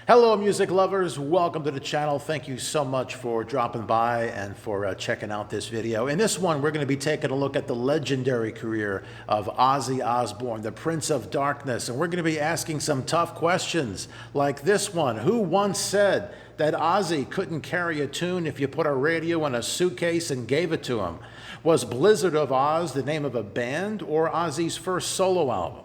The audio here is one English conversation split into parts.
Hello, music lovers. Welcome to the channel. Thank you so much for dropping by and for checking out this video. In this one, we're going to be taking a look at the legendary career of Ozzy Osbourne, the Prince of Darkness. And we're going to be asking some tough questions like this one. Who once said that Ozzy couldn't carry a tune if you put a radio in a suitcase and gave it to him? Was Blizzard of Oz the name of a band or Ozzy's first solo album?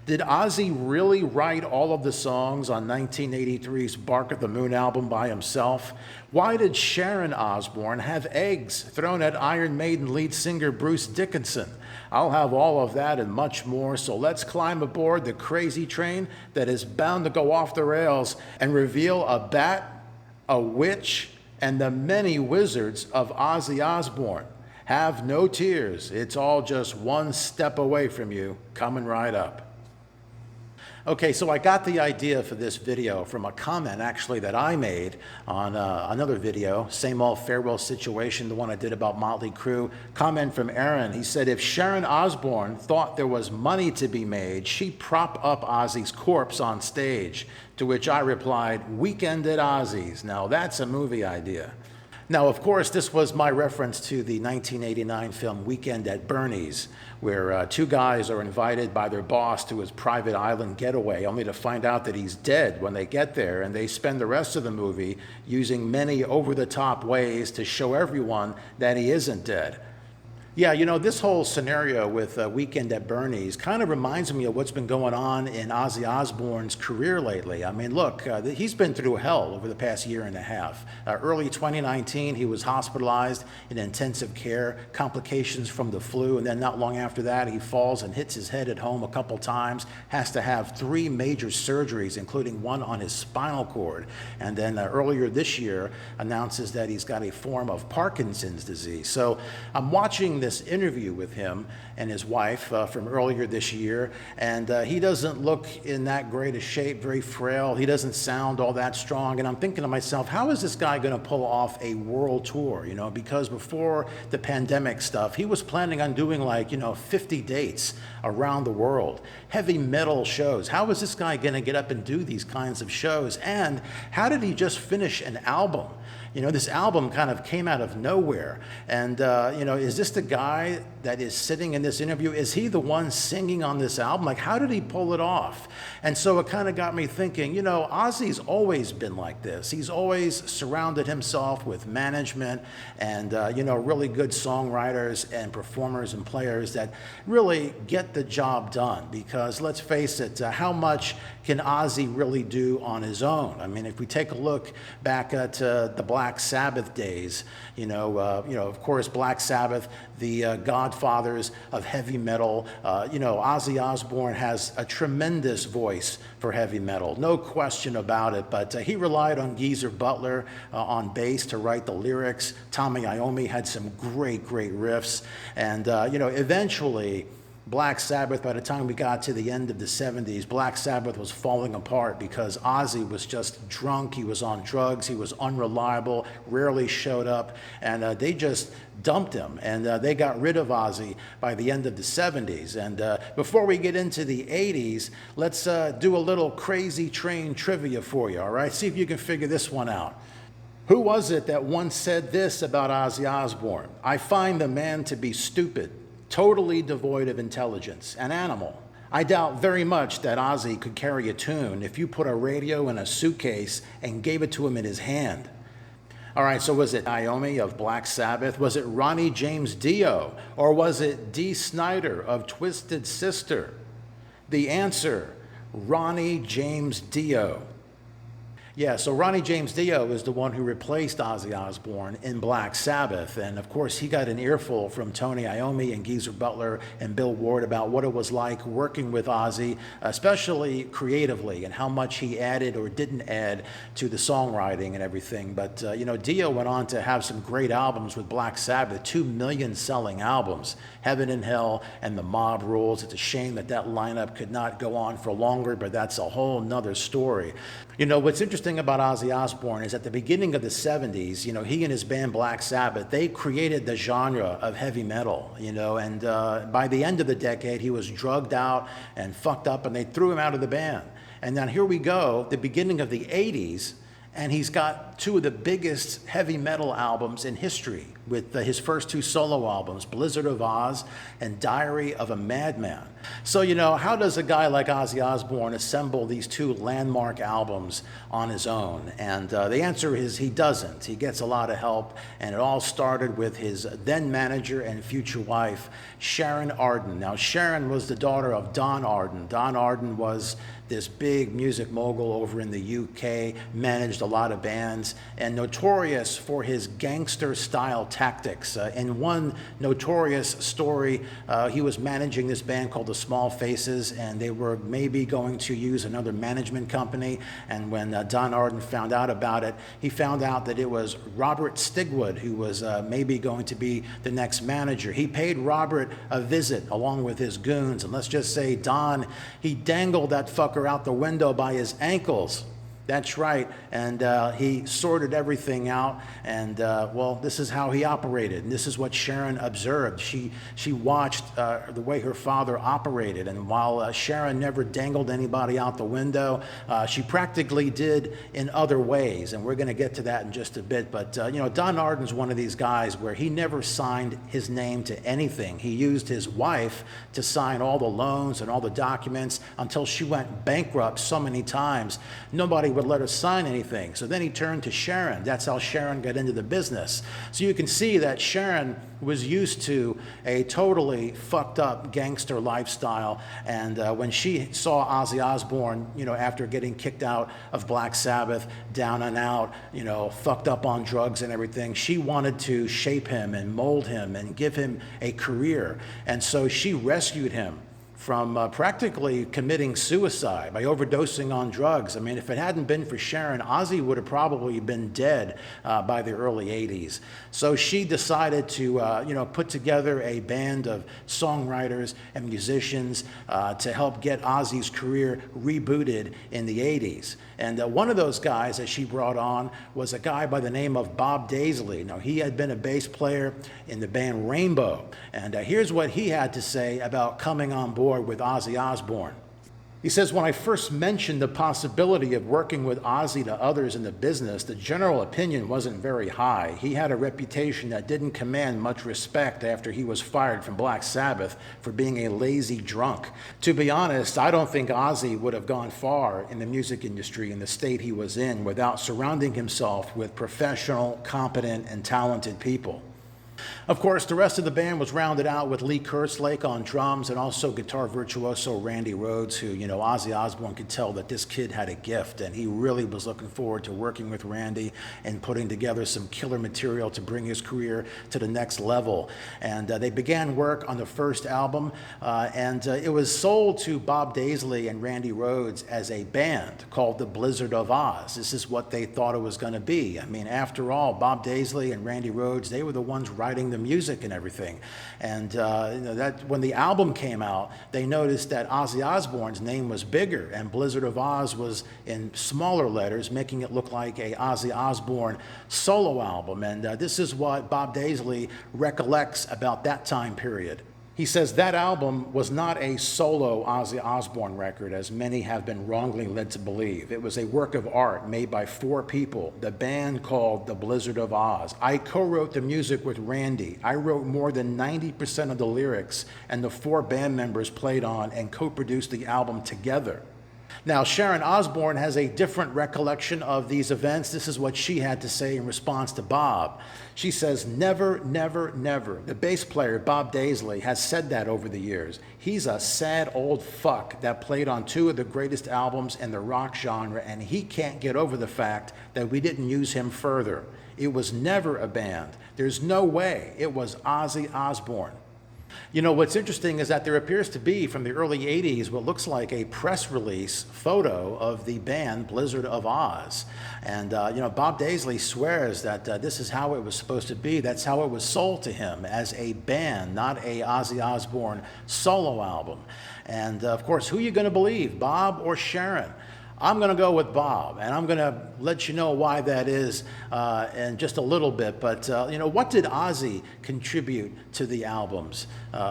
Did Ozzy really write all of the songs on 1983's Bark at the Moon album by himself? Why did Sharon Osbourne have eggs thrown at Iron Maiden lead singer Bruce Dickinson? I'll have all of that and much more, so let's climb aboard the crazy train that is bound to go off the rails and reveal a bat, a witch, and the many wizards of Ozzy Osbourne. Have no tears. It's all just one step away from you, coming right up. Okay, so I got the idea for this video from a comment actually that I made on another video, same old farewell situation, the one I did about Motley Crue. Comment from Aaron. He said, if Sharon Osbourne thought there was money to be made, she'd prop up Ozzy's corpse on stage. To which I replied, Weekend at Ozzy's. Now that's a movie idea. Now, of course, this was my reference to the 1989 film Weekend at Bernie's, where two guys are invited by their boss to his private island getaway, only to find out that he's dead when they get there, and they spend the rest of the movie using many over-the-top ways to show everyone that he isn't dead. Yeah, you know, this whole scenario with Weekend at Bernie's kind of reminds me of what's been going on in Ozzy Osbourne's career lately. I mean, look, he's been through hell over the past year and a half. Early 2019, he was hospitalized in intensive care, complications from the flu, and then not long after that, he falls and hits his head at home a couple times, has to have 3 major surgeries, including one on his spinal cord. And then earlier this year, announces that he's got a form of Parkinson's disease. So I'm watching this interview with him and his wife from earlier this year, and he doesn't look in that great a shape, very frail. He doesn't sound all that strong, and I'm thinking to myself, how is this guy going to pull off a world tour? You know, because before the pandemic stuff, he was planning on doing like, 50 dates around the world, heavy metal shows. How is this guy going to get up and do these kinds of shows? And how did he just finish an album? You know, this album kind of came out of nowhere. And, is this the guy that is sitting in this interview? Is he the one singing on this album? Like, how did he pull it off? And so it kind of got me thinking, Ozzy's always been like this. He's always surrounded himself with management and, really good songwriters and performers and players that really get the job done. Because let's face it, how much can Ozzy really do on his own? I mean, if we take a look back at the Black Sabbath days, of course, Black Sabbath, the godfathers of heavy metal. Ozzy Osbourne has a tremendous voice for heavy metal, no question about it, but he relied on Geezer Butler on bass to write the lyrics. Tommy Iommi had some great riffs, and eventually Black Sabbath, by the time we got to the end of the 70s, Black Sabbath was falling apart because Ozzy was just drunk, he was on drugs, he was unreliable, rarely showed up, and they just dumped him, and they got rid of Ozzy by the end of the 70s. And before we get into the 80s, let's do a little crazy train trivia for you, all right? See if you can figure this one out. Who was it that once said this about Ozzy Osbourne? I find the man to be stupid, totally devoid of intelligence, an animal. I doubt very much that Ozzy could carry a tune if you put a radio in a suitcase and gave it to him in his hand. All right, so was it Iommi of Black Sabbath? Was it Ronnie James Dio? Or was it Dee Snider of Twisted Sister? The answer, Ronnie James Dio. Yeah, so Ronnie James Dio is the one who replaced Ozzy Osbourne in Black Sabbath. And of course, he got an earful from Tony Iommi and Geezer Butler and Bill Ward about what it was like working with Ozzy, especially creatively, and how much he added or didn't add to the songwriting and everything. But, Dio went on to have some great albums with Black Sabbath, 2 million selling albums, Heaven and Hell and The Mob Rules. It's a shame that lineup could not go on for longer, but that's a whole nother story. What's interesting about Ozzy Osbourne is at the beginning of the 70s, he and his band Black Sabbath, they created the genre of heavy metal, and by the end of the decade, he was drugged out and fucked up, and they threw him out of the band. And then here we go, the beginning of the 80s, and he's got two of the biggest heavy metal albums in history with his first two solo albums, Blizzard of Oz and Diary of a Madman. So, you know, how does a guy like Ozzy Osbourne assemble these two landmark albums on his own? And the answer is he doesn't. He gets a lot of help, and it all started with his then manager and future wife, Sharon Arden. Now, Sharon was the daughter of Don Arden. Don Arden was this big music mogul over in the UK, managed a lot of bands, and notorious for his gangster-style tactics. In one notorious story, he was managing this band called the Small Faces, and they were maybe going to use another management company. And when Don Arden found out about it, he found out that it was Robert Stigwood who was maybe going to be the next manager. He paid Robert a visit along with his goons, and let's just say Don, he dangled that fucker out the window by his ankles. That's right, and he sorted everything out, and well, this is how he operated, and this is what Sharon observed. She watched the way her father operated, and while Sharon never dangled anybody out the window, she practically did in other ways, and we're going to get to that in just a bit. But you know, Don Arden's one of these guys where he never signed his name to anything. He used his wife to sign all the loans and all the documents until she went bankrupt so many times. Nobody would let her sign anything. So then he turned to Sharon. That's how Sharon got into the business. So you can see that Sharon was used to a totally fucked up gangster lifestyle. And when she saw Ozzy Osbourne, you know, after getting kicked out of Black Sabbath, down and out, you know, fucked up on drugs and everything, she wanted to shape him and mold him and give him a career. And so she rescued him from practically committing suicide by overdosing on drugs. I mean, if it hadn't been for Sharon, Ozzy would have probably been dead by the early 80s. So she decided to, you know, put together a band of songwriters and musicians to help get Ozzy's career rebooted in the 80s. And one of those guys that she brought on was a guy by the name of Bob Daisley. Now, he had been a bass player in the band Rainbow. And here's what he had to say about coming on board with Ozzy Osbourne. He says, when I first mentioned the possibility of working with Ozzy to others in the business, the general opinion wasn't very high. He had a reputation that didn't command much respect after he was fired from Black Sabbath for being a lazy drunk. To be honest, I don't think Ozzy would have gone far in the music industry in the state he was in without surrounding himself with professional, competent, and talented people. Of course, the rest of the band was rounded out with Lee Kerslake on drums and also guitar virtuoso Randy Rhoads, who, you know, Ozzy Osbourne could tell that this kid had a gift, and he really was looking forward to working with Randy and putting together some killer material to bring his career to the next level. And they began work on the first album, and it was sold to Bob Daisley and Randy Rhoads as a band called the Blizzard of Oz. This is what they thought it was going to be. I mean, after all, Bob Daisley and Randy Rhoads, they were the ones writing the music and everything. And you know, that when the album came out, they noticed that Ozzy Osbourne's name was bigger and Blizzard of Oz was in smaller letters, making it look like a Ozzy Osbourne solo album. And this is what Bob Daisley recollects about that time period. He says that album was not a solo Ozzy Osbourne record, as many have been wrongly led to believe. It was a work of art made by 4 people, the band called the Blizzard of Oz. I co-wrote the music with Randy. I wrote more than 90% of the lyrics, and the 4 band members played on and co-produced the album together. Now, Sharon Osbourne has a different recollection of these events. This is what she had to say in response to Bob. She says, never, never, never. The bass player, Bob Daisley, has said that over the years. He's a sad old fuck that played on 2 of the greatest albums in the rock genre, and he can't get over the fact that we didn't use him further. It was never a band. There's no way. It was Ozzy Osbourne. You know, what's interesting is that there appears to be, from the early 80s, what looks like a press release photo of the band Blizzard of Oz. And, you know, Bob Daisley swears that this is how it was supposed to be. That's how it was sold to him, as a band, not a Ozzy Osbourne solo album. And, of course, who are you going to believe, Bob or Sharon? I'm going to go with Bob, and I'm going to let you know why that is in just a little bit. But, what did Ozzy contribute to the albums,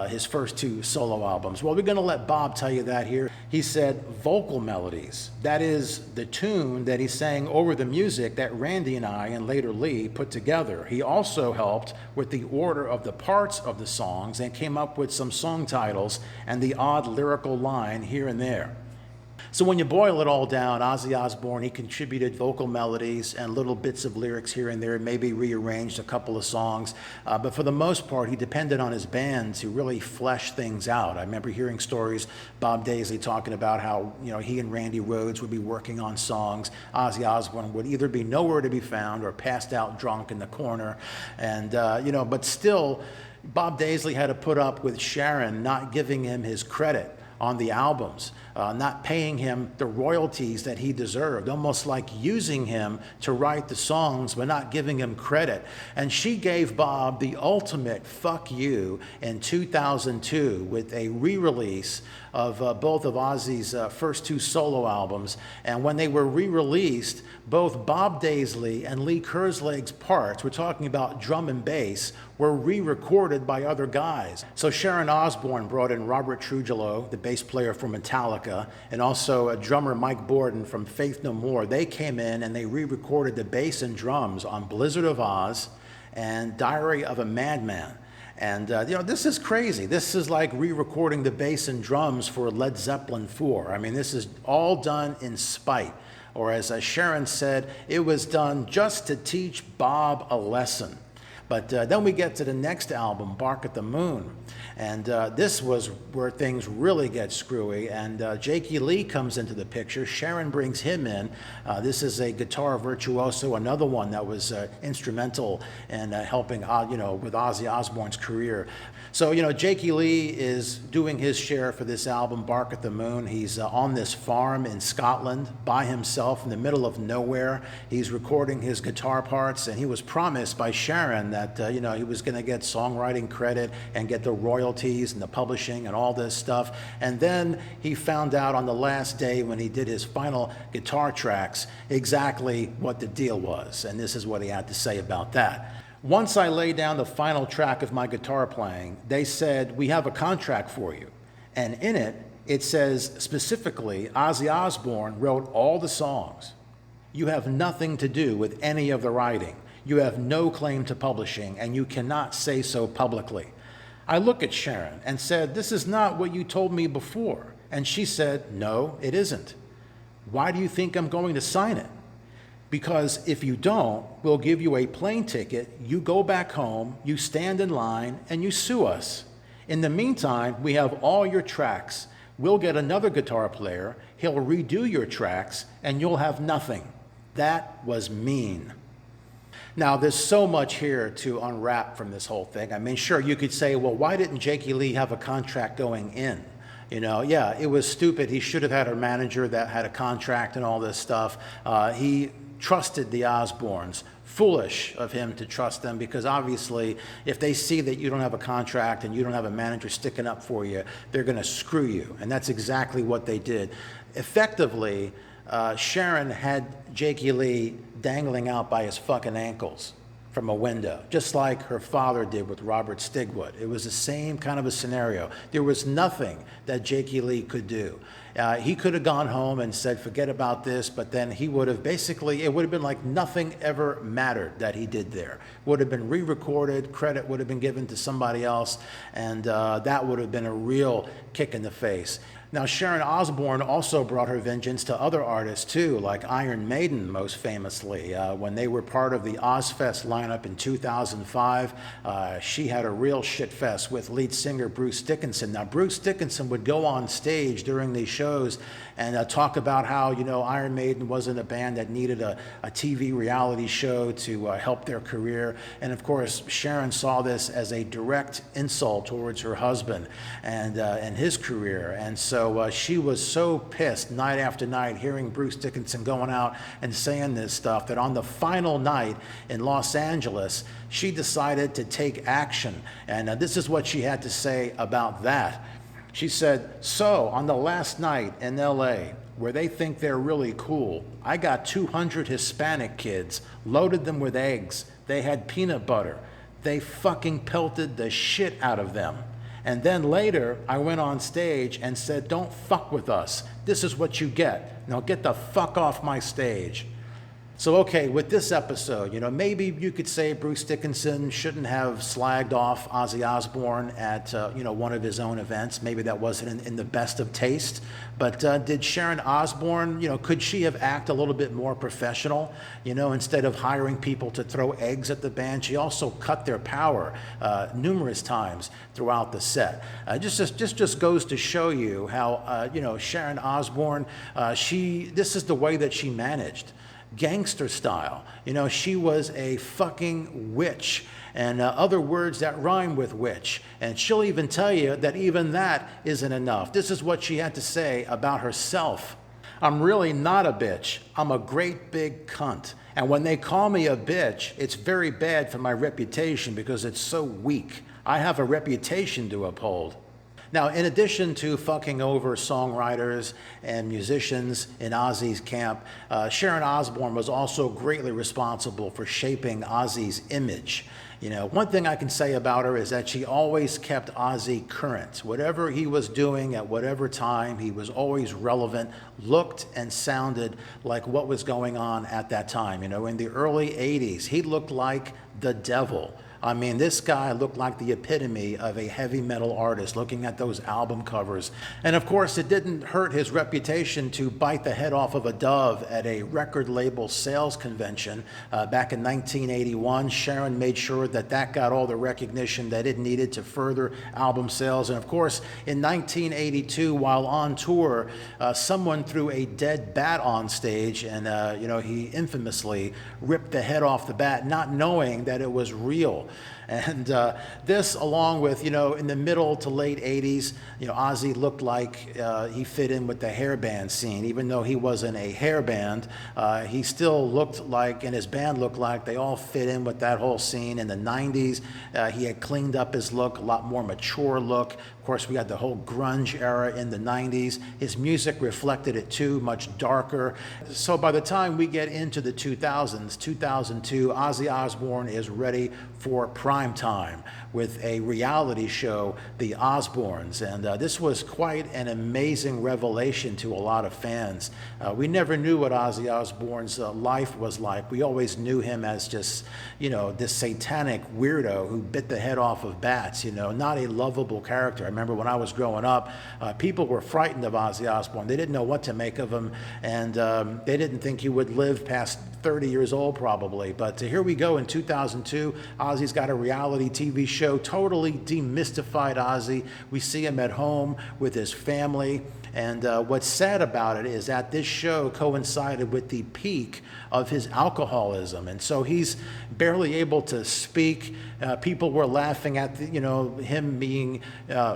his first 2 solo albums? Well, we're going to let Bob tell you that here. He said vocal melodies. That is the tune that he sang over the music that Randy and I, and later Lee, put together. He also helped with the order of the parts of the songs and came up with some song titles and the odd lyrical line here and there. So when you boil it all down, Ozzy Osbourne, he contributed vocal melodies and little bits of lyrics here and there, maybe rearranged a couple of songs. But for the most part, he depended on his band to really flesh things out. I remember hearing stories, Bob Daisley talking about how, he and Randy Rhoads would be working on songs. Ozzy Osbourne would either be nowhere to be found or passed out drunk in the corner. And, but still, Bob Daisley had to put up with Sharon not giving him his credit on the albums, not paying him the royalties that he deserved, almost like using him to write the songs but not giving him credit. And she gave Bob the ultimate fuck you in 2002 with a re-release of both of Ozzy's first 2 solo albums. And when they were re-released, both Bob Daisley and Lee Kerslake's parts, we're talking about drum and bass, were re-recorded by other guys. So Sharon Osbourne brought in Robert Trujillo, the bass player for Metallica, and also a drummer Mike Borden from Faith No More. They came in and they re-recorded the bass and drums on Blizzard of Oz and Diary of a Madman. And, this is crazy. This is like re-recording the bass and drums for Led Zeppelin 4. I mean, this is all done in spite. Or as Sharon said, it was done just to teach Bob a lesson. But then we get to the next album, Bark at the Moon. And this was where things really get screwy. And Jakey Lee comes into the picture. Sharon brings him in. This is a guitar virtuoso, another one that was instrumental in helping, with Ozzy Osbourne's career. So, Jakey Lee is doing his share for this album, Bark at the Moon. He's on this farm in Scotland by himself in the middle of nowhere. He's recording his guitar parts, and he was promised by Sharon that, he was going to get songwriting credit and get the royalties and the publishing and all this stuff. And then he found out on the last day when he did his final guitar tracks exactly what the deal was. And this is what he had to say about that. Once I laid down the final track of my guitar playing, they said, "We have a contract for you." And in it, it says specifically, Ozzy Osbourne wrote all the songs. You have nothing to do with any of the writing. You have no claim to publishing, and you cannot say so publicly. I looked at Sharon and said, "This is not what you told me before." And she said, "No, it isn't." "Why do you think I'm going to sign it?" "Because if you don't, we'll give you a plane ticket, you go back home, you stand in line, and you sue us. In the meantime, we have all your tracks. We'll get another guitar player, he'll redo your tracks, and you'll have nothing." That was mean. Now, there's so much here to unwrap from this whole thing. I mean, sure, you could say, well, why didn't Jakey Lee have a contract going in? Yeah, it was stupid. He should have had a manager that had a contract and all this stuff. He trusted the Osbournes. Foolish of him to trust them, because obviously if they see that you don't have a contract and you don't have a manager sticking up for you, they're going to screw you. And that's exactly what they did. Effectively, Sharon had Jakey Lee dangling out by his fucking ankles from a window, just like her father did with Robert Stigwood. It was the same kind of a scenario. There was nothing that Jakey Lee could do. He could have gone home and said, forget about this, but then he would have basically, it would have been like nothing ever mattered that he did there. Would have been re-recorded, credit would have been given to somebody else, and that would have been a real kick in the face. Now, Sharon Osbourne also brought her vengeance to other artists too, like Iron Maiden most famously. When they were part of the Ozfest lineup in 2005, she had a real shit fest with lead singer Bruce Dickinson. Now, Bruce Dickinson would go on stage during these shows and talk about how, Iron Maiden wasn't a band that needed a TV reality show to help their career. And of course, Sharon saw this as a direct insult towards her husband and his career. And so she was so pissed night after night hearing Bruce Dickinson going out and saying this stuff that on the final night in Los Angeles, she decided to take action. And this is what she had to say about that. She said, "So, on the last night in LA, where they think they're really cool. I got 200 Hispanic kids, loaded them with eggs. They had peanut butter. They fucking pelted the shit out of them. And then later, I went on stage and said, don't fuck with us. This is what you get. Now get the fuck off my stage. So, okay, with this episode, maybe you could say Bruce Dickinson shouldn't have slagged off Ozzy Osbourne at, one of his own events. Maybe that wasn't in the best of taste. But did Sharon Osbourne, could she have acted a little bit more professional? Instead of hiring people to throw eggs at the band, she also cut their power numerous times throughout the set. Just goes to show you how, Sharon Osbourne, this is the way that she managed. Gangster style. She was a fucking witch, and other words that rhyme with witch. And she'll even tell you that even that isn't enough. This is what she had to say about herself. I'm really not a bitch. I'm a great big cunt. And when they call me a bitch, it's very bad for my reputation because it's so weak. I have a reputation to uphold. Now, in addition to fucking over songwriters and musicians in Ozzy's camp, Sharon Osbourne was also greatly responsible for shaping Ozzy's image. One thing I can say about her is that she always kept Ozzy current. Whatever he was doing at whatever time, he was always relevant, looked and sounded like what was going on at that time. In the early 80s, he looked like the devil. I mean, this guy looked like the epitome of a heavy metal artist looking at those album covers. And of course, it didn't hurt his reputation to bite the head off of a dove at a record label sales convention back in 1981. Sharon made sure that got all the recognition that it needed to further album sales. And of course, in 1982, while on tour, someone threw a dead bat on stage, and he infamously ripped the head off the bat, not knowing that it was real. And this, along with, in the middle to late 80s, Ozzy looked like he fit in with the hair band scene. Even though he wasn't a hair band, he still looked like, and his band looked like, they all fit in with that whole scene. In the 90s, he had cleaned up his look, a lot more mature look. Of course, we had the whole grunge era in the 90s. His music reflected it too, much darker. So by the time we get into the 2000s, 2002, Ozzy Osbourne is ready for prime time with a reality show, The Osbournes. And this was quite an amazing revelation to a lot of fans. We never knew what Ozzy Osbourne's life was like. We always knew him as just, this satanic weirdo who bit the head off of bats, not a lovable character. I remember when I was growing up, people were frightened of Ozzy Osbourne. They didn't know what to make of him, and they didn't think he would live past 30 years old probably. But here we go in 2002, Ozzy's got a reality TV show, totally demystified Ozzy. We see him at home with his family. And what's sad about it is that this show coincided with the peak of his alcoholism. And so he's barely able to speak. People were laughing at him being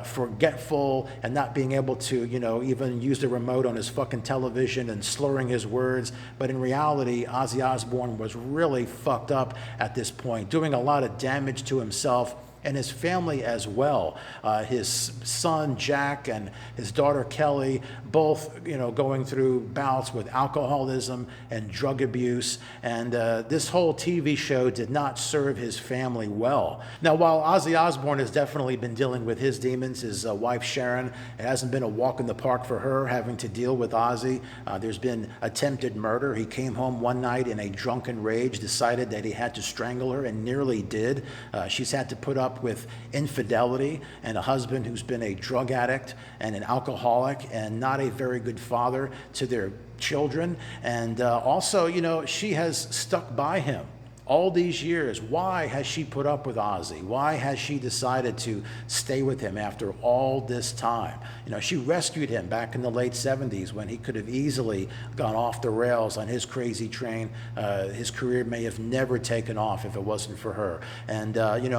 forgetful and not being able to, even use the remote on his fucking television and slurring his words. But in reality, Ozzy Osbourne was really fucked up at this point, doing a lot of damage to himself and his family as well. His son Jack and his daughter Kelly, both going through bouts with alcoholism and drug abuse, and this whole TV show did not serve his family well. Now, while Ozzy Osbourne has definitely been dealing with his demons, his wife Sharon, it hasn't been a walk in the park for her, having to deal with Ozzy. There's been attempted murder. He came home one night in a drunken rage, decided that he had to strangle her, and nearly did. She's had to put up with infidelity and a husband who's been a drug addict and an alcoholic and not a very good father to their children. And also, she has stuck by him all these years. Why has she put up with Ozzy? Why has she decided to stay with him after all this time? She rescued him back in the late 70s when he could have easily gone off the rails on his crazy train. His career may have never taken off if it wasn't for her. And,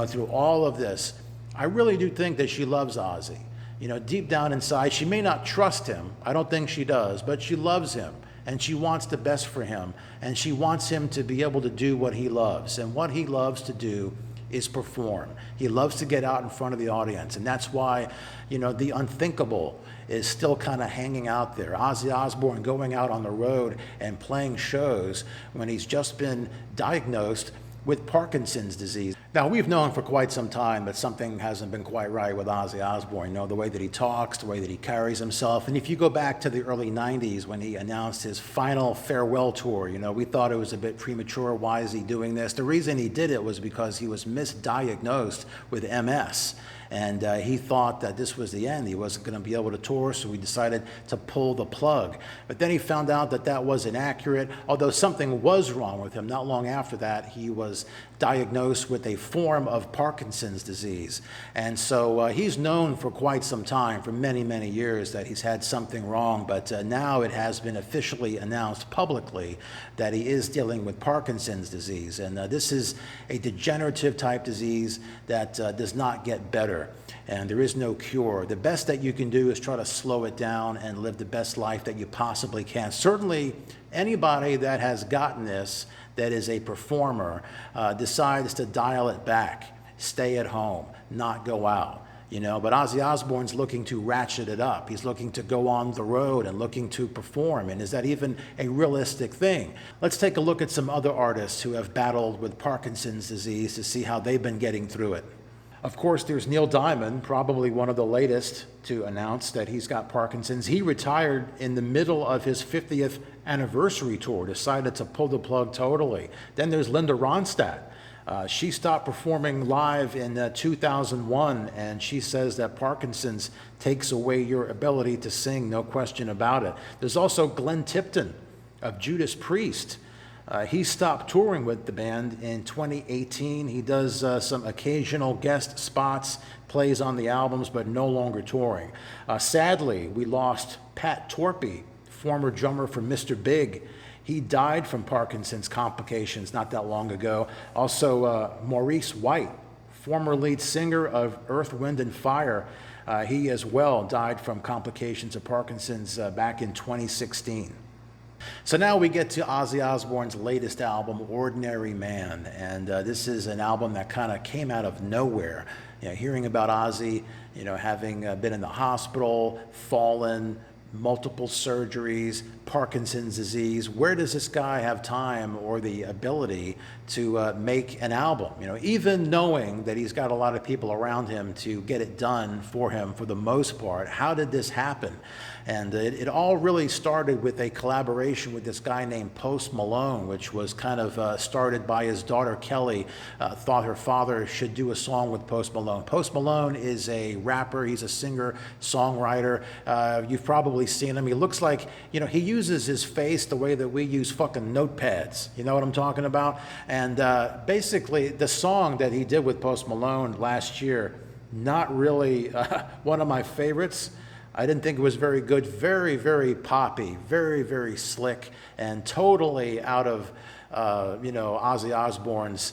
through all of this, I really do think that she loves Ozzy. Deep down inside, she may not trust him. I don't think she does, but she loves him. And she wants the best for him, and she wants him to be able to do what he loves. And what he loves to do is perform. He loves to get out in front of the audience, and that's why, you know, the unthinkable is still kind of hanging out there. Ozzy Osbourne going out on the road and playing shows when he's just been diagnosed with Parkinson's disease. Now, we've known for quite some time that something hasn't been quite right with Ozzy Osbourne, you know, the way that he talks, the way that he carries himself. And if you go back to the early 90s when he announced his final farewell tour, you know, we thought it was a bit premature. Why is he doing this? The reason he did it was because he was misdiagnosed with MS. And he thought that this was the end. He wasn't going to be able to tour, so we decided to pull the plug. But then he found out that that wasn't accurate, although something was wrong with him. Not long after that, he was diagnosed with a form of Parkinson's disease. And so he's known for quite some time, for many, many years, that he's had something wrong. But now it has been officially announced publicly that he is dealing with Parkinson's disease. And this is a degenerative type disease that does not get better. And there is no cure. The best that you can do is try to slow it down and live the best life that you possibly can. Certainly, anybody that has gotten this, that is a performer, decides to dial it back, stay at home, not go out. You know, but Ozzy Osbourne's looking to ratchet it up. He's looking to go on the road and looking to perform. And is that even a realistic thing? Let's take a look at some other artists who have battled with Parkinson's disease to see how they've been getting through it. Of course, there's Neil Diamond, probably one of the latest to announce that he's got Parkinson's. He retired in the middle of his 50th anniversary tour, decided to pull the plug totally. Then there's Linda Ronstadt. She stopped performing live in 2001, and she says that Parkinson's takes away your ability to sing, no question about it. There's also Glenn Tipton of Judas Priest. He stopped touring with the band in 2018. He does some occasional guest spots, plays on the albums, but no longer touring. Sadly, we lost Pat Torpey, former drummer for Mr. Big. He died from Parkinson's complications not that long ago. Also, Maurice White, former lead singer of Earth, Wind and Fire. He as well died from complications of Parkinson's back in 2016. So now we get to Ozzy Osbourne's latest album, Ordinary Man, and this is an album that kind of came out of nowhere. You know, hearing about Ozzy, you know, having been in the hospital, fallen, multiple surgeries, Parkinson's disease. Where does this guy have time or the ability to make an album? You know, even knowing that he's got a lot of people around him to get it done for him for the most part. How did this happen? And it all really started with a collaboration with this guy named Post Malone, which was kind of started by his daughter Kelly. Thought her father should do a song with Post Malone. Post Malone is a rapper. He's a singer, songwriter. You've probably seen him. He looks like, you know, he uses his face the way that we use fucking notepads. You know what I'm talking about? And basically, the song that he did with Post Malone last year, not really one of my favorites. I didn't think it was very good. Very, very poppy, very, very slick, and totally out of, you know, Ozzy Osbourne's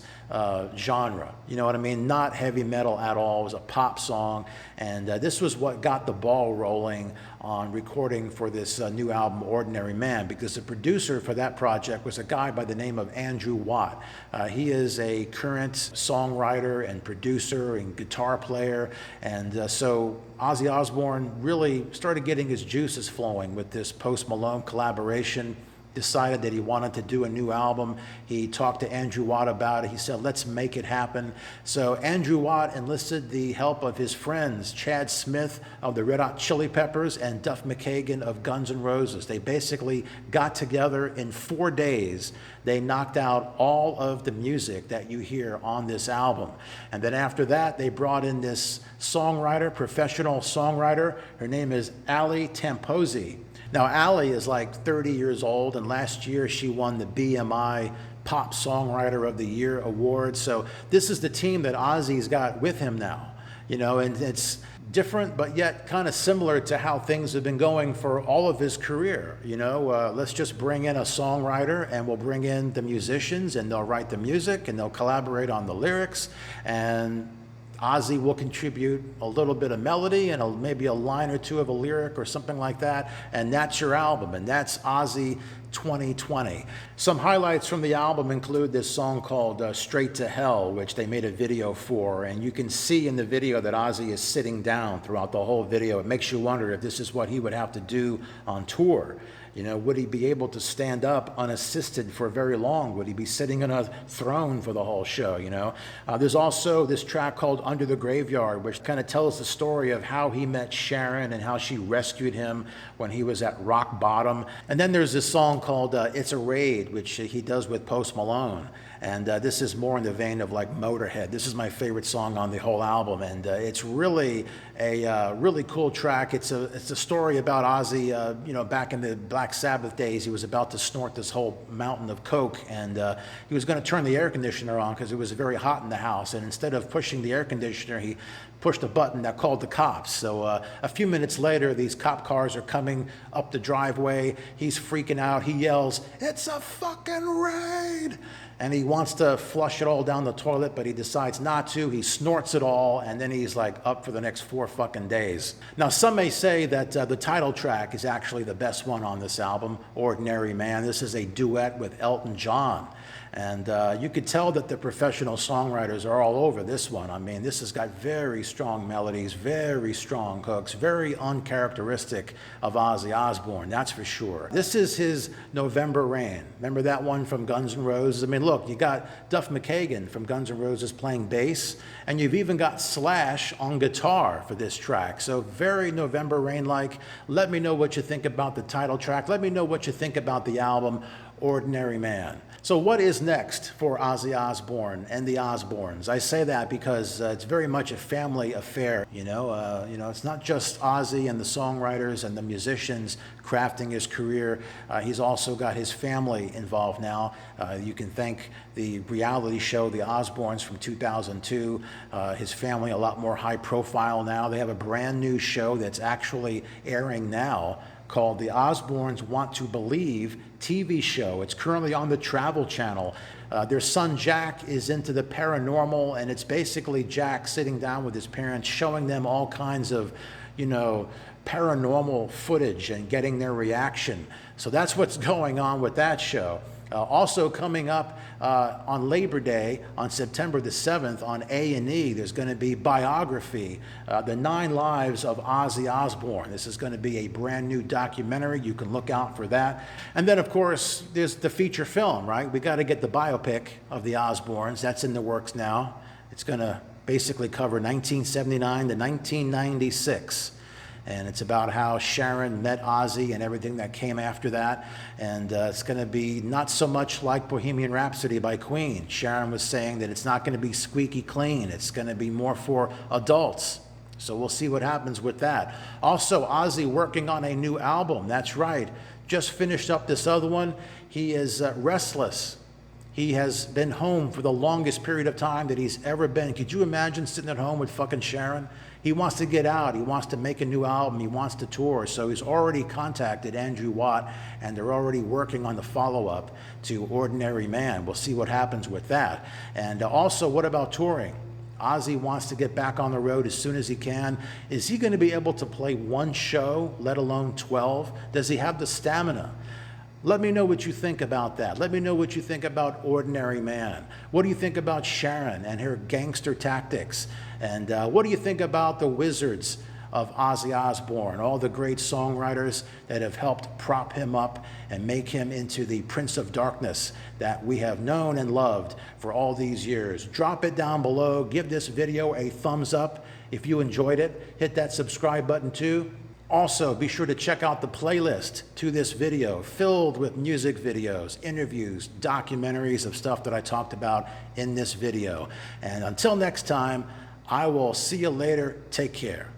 genre. You know what I mean? Not heavy metal at all. It was a pop song, and this was what got the ball rolling on recording for this new album, Ordinary Man, because the producer for that project was a guy by the name of Andrew Watt. He is a current songwriter and producer and guitar player, and so Ozzy Osbourne really started getting his juices flowing with this Post Malone collaboration. Decided that he wanted to do a new album. He talked to Andrew Watt about it. He said, let's make it happen. So Andrew Watt enlisted the help of his friends, Chad Smith of the Red Hot Chili Peppers and Duff McKagan of Guns N' Roses. They basically got together in 4 days. They knocked out all of the music that you hear on this album. And then after that, they brought in this songwriter, professional songwriter. Her name is Ali Tamposi. Now, Allie is like 30 years old, and last year she won the BMI Pop Songwriter of the Year award. So this is the team that Ozzy's got with him now, you know, and it's different, but yet kind of similar to how things have been going for all of his career. You know, let's just bring in a songwriter and we'll bring in the musicians and they'll write the music and they'll collaborate on the lyrics, and Ozzy will contribute a little bit of melody and maybe a line or two of a lyric or something like that, and that's your album. And that's Ozzy 2020. Some highlights from the album include this song called Straight to Hell, which they made a video for, and you can see in the video that Ozzy is sitting down throughout the whole video. It makes you wonder if this is what he would have to do on tour. You know, would he be able to stand up unassisted for very long? Would he be sitting on a throne for the whole show, you know? There's also this track called Under the Graveyard, which kind of tells the story of how he met Sharon and how she rescued him when he was at rock bottom. And then there's this song called It's a Raid, which he does with Post Malone. And this is more in the vein of like Motorhead. This is my favorite song on the whole album, and it's really a really cool track. It's a story about Ozzy. You know, back in the Black Sabbath days, he was about to snort this whole mountain of coke, and he was going to turn the air conditioner on because it was very hot in the house. And instead of pushing the air conditioner, he pushed a button that called the cops. So a few minutes later, these cop cars are coming up the driveway. He's freaking out. He yells, "It's a fucking raid!" And he wants to flush it all down the toilet, but he decides not to. He snorts it all, and then he's like up for the next 4 fucking days. Now, some may say that the title track is actually the best one on this album, Ordinary Man. This is a duet with Elton John. And you could tell that the professional songwriters are all over this one. I mean, this has got very strong melodies, very strong hooks, very uncharacteristic of Ozzy Osbourne, that's for sure. This is his November Rain. Remember that one from Guns N' Roses? I mean, look, you got Duff McKagan from Guns N' Roses playing bass, and you've even got Slash on guitar for this track. So very November Rain-like. Let me know what you think about the title track. Let me know what you think about the album, Ordinary Man. So what is next for Ozzy Osbourne and the Osbournes? I say that because it's very much a family affair. You know, it's not just Ozzy and the songwriters and the musicians crafting his career. He's also got his family involved now. You can thank the reality show, The Osbournes from 2002. His family a lot more high profile now. They have a brand new show that's actually airing now called The Osbournes Want to Believe TV show. It's currently on the Travel Channel. Their son Jack is into the paranormal, and it's basically Jack sitting down with his parents, showing them all kinds of, you know, paranormal footage and getting their reaction. So that's what's going on with that show. Also coming up on Labor Day, on September the 7th, on A&E, there's going to be Biography, The 9 Lives of Ozzy Osbourne. This is going to be a brand new documentary. You can look out for that. And then, of course, there's the feature film, right? We got to get the biopic of the Osbournes. That's in the works now. It's going to basically cover 1979 to 1996. And it's about how Sharon met Ozzy and everything that came after that. And it's going to be not so much like Bohemian Rhapsody by Queen. Sharon was saying that it's not going to be squeaky clean. It's going to be more for adults. So we'll see what happens with that. Also, Ozzy working on a new album. That's right. Just finished up this other one. He is restless. He has been home for the longest period of time that he's ever been. Could you imagine sitting at home with fucking Sharon? He wants to get out. He wants to make a new album. He wants to tour. So he's already contacted Andrew Watt, and they're already working on the follow-up to Ordinary Man. We'll see what happens with that. And also, what about touring? Ozzy wants to get back on the road as soon as he can. Is he going to be able to play one show, let alone 12? Does he have the stamina? Let me know what you think about that. Let me know what you think about Ordinary Man. What do you think about Sharon and her gangster tactics? And what do you think about the wizards of Ozzy Osbourne, all the great songwriters that have helped prop him up and make him into the Prince of Darkness that we have known and loved for all these years? Drop it down below. Give this video a thumbs up if you enjoyed it. Hit that subscribe button too. Also, be sure to check out the playlist to this video, filled with music videos, interviews, documentaries of stuff that I talked about in this video. And until next time, I will see you later. Take care.